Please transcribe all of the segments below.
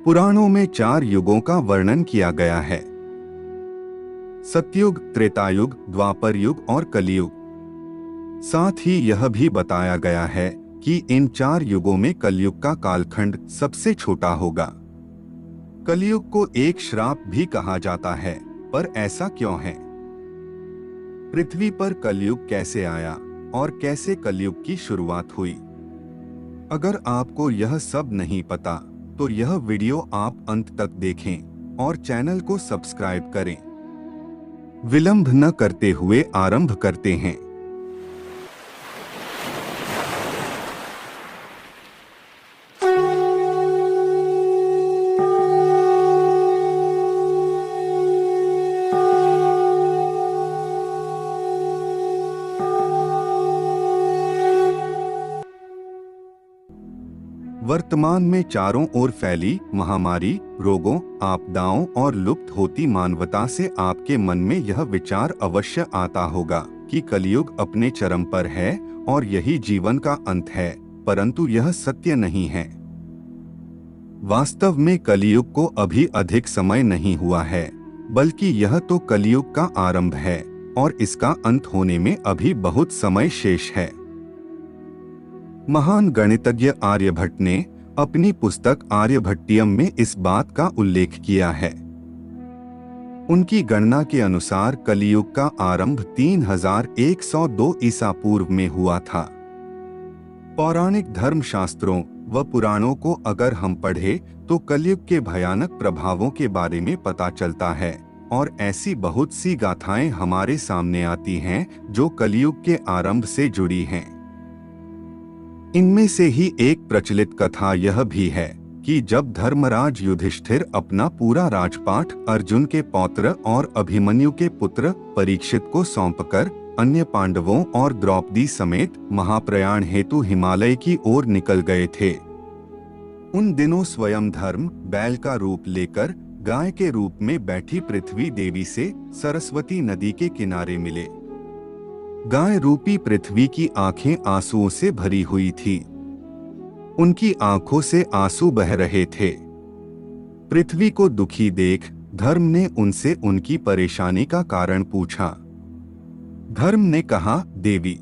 पुराणों में 4 युगों का वर्णन किया गया है। सतयुग, त्रेतायुग, द्वापर युग और कलियुग। साथ ही यह भी बताया गया है कि इन 4 युगों में कलयुग का कालखंड सबसे छोटा होगा। कलयुग को एक श्राप भी कहा जाता है, पर ऐसा क्यों है? पृथ्वी पर कलयुग कैसे आया और कैसे कलयुग की शुरुआत हुई? अगर आपको यह सब नहीं पता तो यह वीडियो आप अंत तक देखें और चैनल को सब्सक्राइब करें। विलंब न करते हुए आरंभ करते हैं। वर्तमान में चारों ओर फैली महामारी, रोगों, आपदाओं और लुप्त होती मानवता से आपके मन में यह विचार अवश्य आता होगा कि कलयुग अपने चरम पर है और यही जीवन का अंत है, परंतु यह सत्य नहीं है। वास्तव में कलयुग को अभी अधिक समय नहीं हुआ है, बल्कि यह तो कलयुग का आरंभ है और इसका अंत होने में अभी बहुत समय शेष है। महान गणितज्ञ आर्यभट्ट ने अपनी पुस्तक आर्यभट्टियम में इस बात का उल्लेख किया है। उनकी गणना के अनुसार कलियुग का आरंभ 3102 ईसा पूर्व में हुआ था। पौराणिक धर्मशास्त्रों व पुराणों को अगर हम पढ़े तो कलयुग के भयानक प्रभावों के बारे में पता चलता है और ऐसी बहुत सी गाथाएं हमारे सामने आती हैं जो कलयुग के आरंभ से जुड़ी हैं। इनमें से ही एक प्रचलित कथा यह भी है कि जब धर्मराज युधिष्ठिर अपना पूरा राजपाट अर्जुन के पौत्र और अभिमन्यु के पुत्र परीक्षित को सौंपकर अन्य पांडवों और द्रौपदी समेत महाप्रयाण हेतु हिमालय की ओर निकल गए थे। उन दिनों स्वयं धर्म बैल का रूप लेकर गाय के रूप में बैठी पृथ्वी देवी से सरस्वती नदी के किनारे मिले। गाय रूपी पृथ्वी की आंखें आंसुओं से भरी हुई थी। उनकी आंखों से आंसू बह रहे थे। पृथ्वी को दुखी देख धर्म ने उनसे उनकी परेशानी का कारण पूछा। धर्म ने कहा, देवी,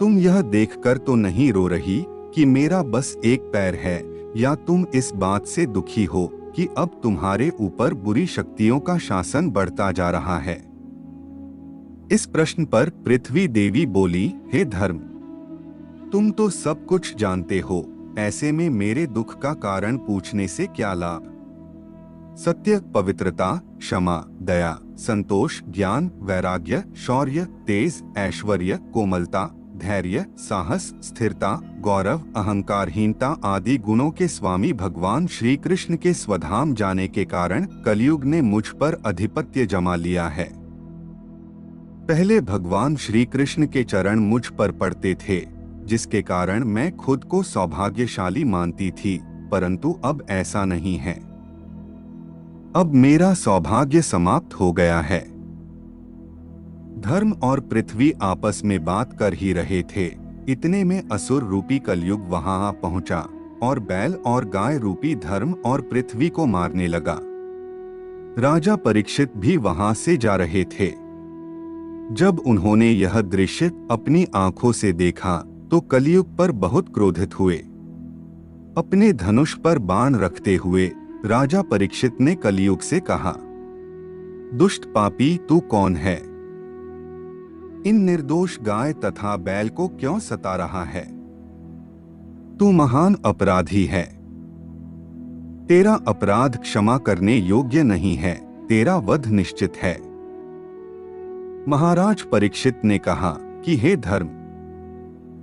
तुम यह देखकर तो नहीं रो रही कि मेरा बस एक पैर है, या तुम इस बात से दुखी हो कि अब तुम्हारे ऊपर बुरी शक्तियों का शासन बढ़ता जा रहा है? इस प्रश्न पर पृथ्वी देवी बोली, हे धर्म, तुम तो सब कुछ जानते हो, ऐसे में मेरे दुख का कारण पूछने से क्या लाभ? सत्य, पवित्रता, क्षमा, दया, संतोष, ज्ञान, वैराग्य, शौर्य, तेज, ऐश्वर्य, कोमलता, धैर्य, साहस, स्थिरता, गौरव, अहंकारहीनता आदि गुणों के स्वामी भगवान श्री कृष्ण के स्वधाम जाने के कारण कलयुग ने मुझ पर अधिपत्य जमा लिया है। पहले भगवान श्री कृष्ण के चरण मुझ पर पड़ते थे, जिसके कारण मैं खुद को सौभाग्यशाली मानती थी, परंतु अब ऐसा नहीं है। अब मेरा सौभाग्य समाप्त हो गया है। धर्म और पृथ्वी आपस में बात कर ही रहे थे, इतने में असुर रूपी कलयुग वहां आ पहुंचा और बैल और गाय रूपी धर्म और पृथ्वी को मारने लगा। राजा परीक्षित भी वहां से जा रहे थे। जब उन्होंने यह दृश्य अपनी आंखों से देखा तो कलयुग पर बहुत क्रोधित हुए। अपने धनुष पर बाण रखते हुए राजा परीक्षित ने कलयुग से कहा, दुष्ट पापी, तू कौन है? इन निर्दोष गाय तथा बैल को क्यों सता रहा है? तू महान अपराधी है। तेरा अपराध क्षमा करने योग्य नहीं है, तेरा वध निश्चित है। महाराज परीक्षित ने कहा कि हे धर्म,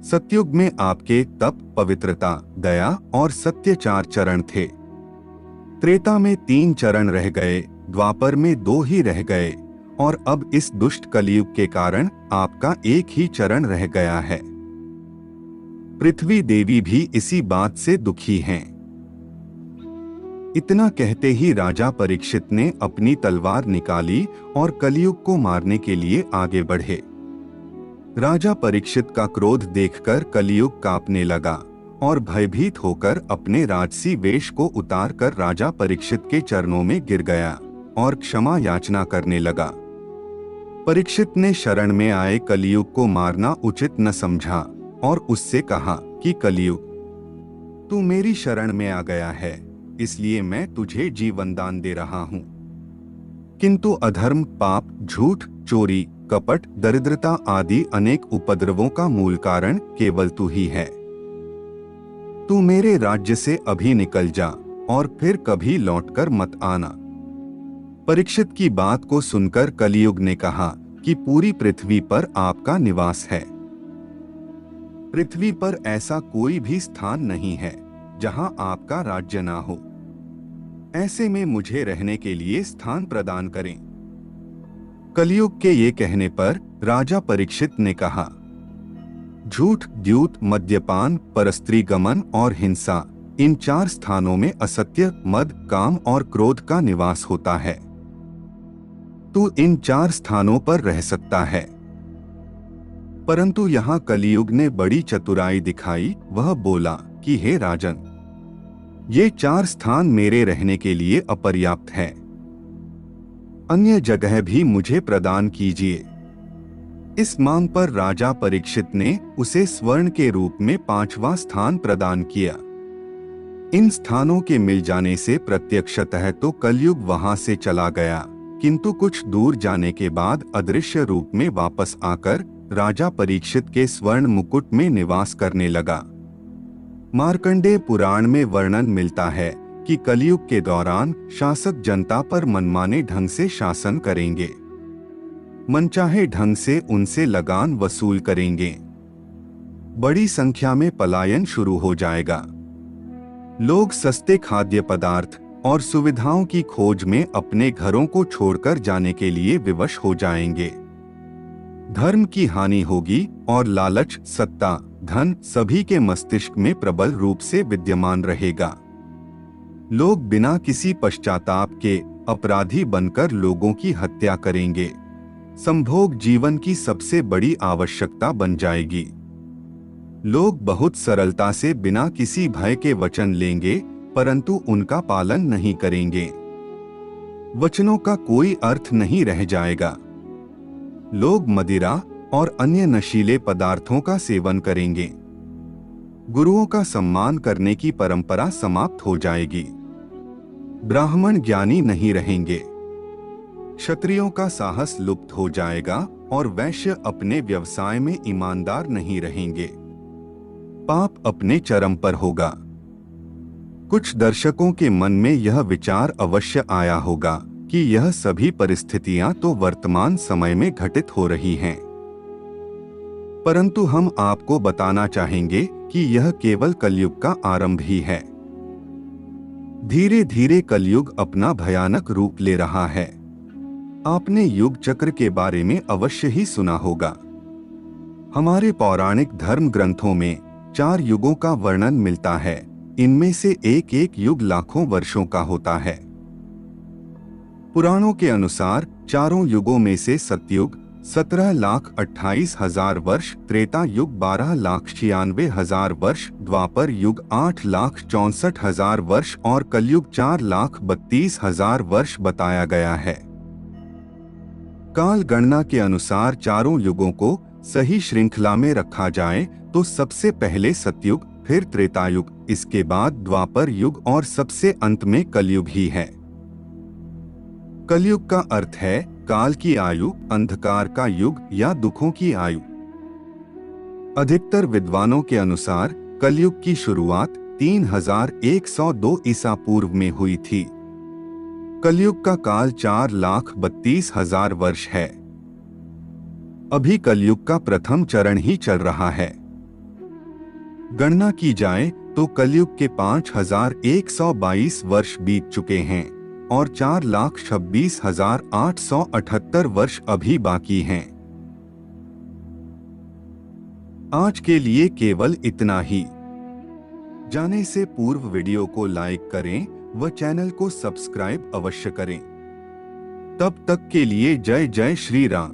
सतयुग में आपके तप, पवित्रता, दया और सत्य 4 चरण थे। त्रेता में 3 चरण रह गए, द्वापर में 2 ही रह गए और अब इस दुष्ट कलयुग के कारण आपका एक ही चरण रह गया है। पृथ्वी देवी भी इसी बात से दुखी हैं। इतना कहते ही राजा परीक्षित ने अपनी तलवार निकाली और कलयुग को मारने के लिए आगे बढ़े। राजा परीक्षित का क्रोध देखकर कलयुग कांपने लगा और भयभीत होकर अपने राजसी वेश को उतार कर राजा परीक्षित के चरणों में गिर गया और क्षमा याचना करने लगा। परीक्षित ने शरण में आए कलियुग को मारना उचित न समझा और उससे कहा कि कलियुग, तू मेरी शरण में आ गया है, इसलिए मैं तुझे जीवन दान दे रहा हूं। किंतु अधर्म, पाप, झूठ, चोरी, कपट, दरिद्रता आदि अनेक उपद्रवों का मूल कारण केवल तू ही है। तू मेरे राज्य से अभी निकल जा और फिर कभी लौटकर मत आना। परीक्षित की बात को सुनकर कलियुग ने कहा कि पूरी पृथ्वी पर आपका निवास है। पृथ्वी पर ऐसा कोई भी स्थान नहीं है जहां आपका राज्य ना हो। ऐसे में मुझे रहने के लिए स्थान प्रदान करें। कलियुग के ये कहने पर राजा परीक्षित ने कहा, झूठ, द्यूत, मद्यपान, परस्त्री गमन और हिंसा, इन 4 स्थानों में असत्य, मद, काम और क्रोध का निवास होता है। तू इन 4 स्थानों पर रह सकता है। परंतु यहाँ कलियुग ने बड़ी चतुराई दिखाई। वह बोला कि हे राजन, ये 4 स्थान मेरे रहने के लिए अपर्याप्त हैं। अन्य जगह भी मुझे प्रदान कीजिए। इस मांग पर राजा परीक्षित ने उसे स्वर्ण के रूप में 5वां स्थान प्रदान किया। इन स्थानों के मिल जाने से प्रत्यक्षतः तो कलियुग वहां से चला गया, किंतु कुछ दूर जाने के बाद अदृश्य रूप में वापस आकर राजा परीक्षित के स्वर्ण मुकुट में निवास करने लगा। मार्कंडेय पुराण में वर्णन मिलता है कि कलियुग के दौरान शासक जनता पर मनमाने ढंग से शासन करेंगे, मनचाहे ढंग से उनसे लगान वसूल करेंगे। बड़ी संख्या में पलायन शुरू हो जाएगा। लोग सस्ते खाद्य पदार्थ और सुविधाओं की खोज में अपने घरों को छोड़कर जाने के लिए विवश हो जाएंगे। धर्म की हानि होगी और लालच, सत्ता, धन सभी के मस्तिष्क में प्रबल रूप से विद्यमान रहेगा। लोग बिना किसी पश्चाताप के अपराधी बनकर लोगों की हत्या करेंगे। संभोग जीवन की सबसे बड़ी आवश्यकता बन जाएगी। लोग बहुत सरलता से बिना किसी भय के वचन लेंगे, परंतु उनका पालन नहीं करेंगे। वचनों का कोई अर्थ नहीं रह जाएगा। लोग मदिरा और अन्य नशीले पदार्थों का सेवन करेंगे। गुरुओं का सम्मान करने की परंपरा समाप्त हो जाएगी। ब्राह्मण ज्ञानी नहीं रहेंगे। क्षत्रियों का साहस लुप्त हो जाएगा और वैश्य अपने व्यवसाय में ईमानदार नहीं रहेंगे। पाप अपने चरम पर होगा। कुछ दर्शकों के मन में यह विचार अवश्य आया होगा कि यह सभी परिस्थितियां तो वर्तमान समय में घटित हो रही हैं। परंतु हम आपको बताना चाहेंगे कि यह केवल कलयुग का आरंभ ही है। धीरे धीरे कलयुग अपना भयानक रूप ले रहा है। आपने युग चक्र के बारे में अवश्य ही सुना होगा। हमारे पौराणिक धर्म ग्रंथों में 4 युगों का वर्णन मिलता है। इनमें से एक एक युग लाखों वर्षों का होता है। पुराणों के अनुसार चारों युगों में से सतयुग 17,28,000 वर्ष, त्रेता युग 12,96,000 वर्ष, द्वापर युग 8,64,000 वर्ष और कलयुग 4,32,000 वर्ष बताया गया है। काल गणना के अनुसार चारों युगों को सही श्रृंखला में रखा जाए तो सबसे पहले सतयुग, फिर त्रेतायुग, इसके बाद द्वापर युग और सबसे अंत में कलयुग ही है। कलयुग का अर्थ है काल की आयु, अंधकार का युग या दुखों की आयु। अधिकतर विद्वानों के अनुसार कलयुग की शुरुआत 3102 ईसा पूर्व में हुई थी। कलयुग का काल 4,32,000 वर्ष है। अभी कलयुग का प्रथम चरण ही चल रहा है। गणना की जाए तो कलयुग के 5,122 वर्ष बीत चुके हैं और 4,26,878 वर्ष अभी बाकी हैं। आज के लिए केवल इतना ही। जाने से पूर्व वीडियो को लाइक करें व चैनल को सब्सक्राइब अवश्य करें। तब तक के लिए जय जय श्री राम।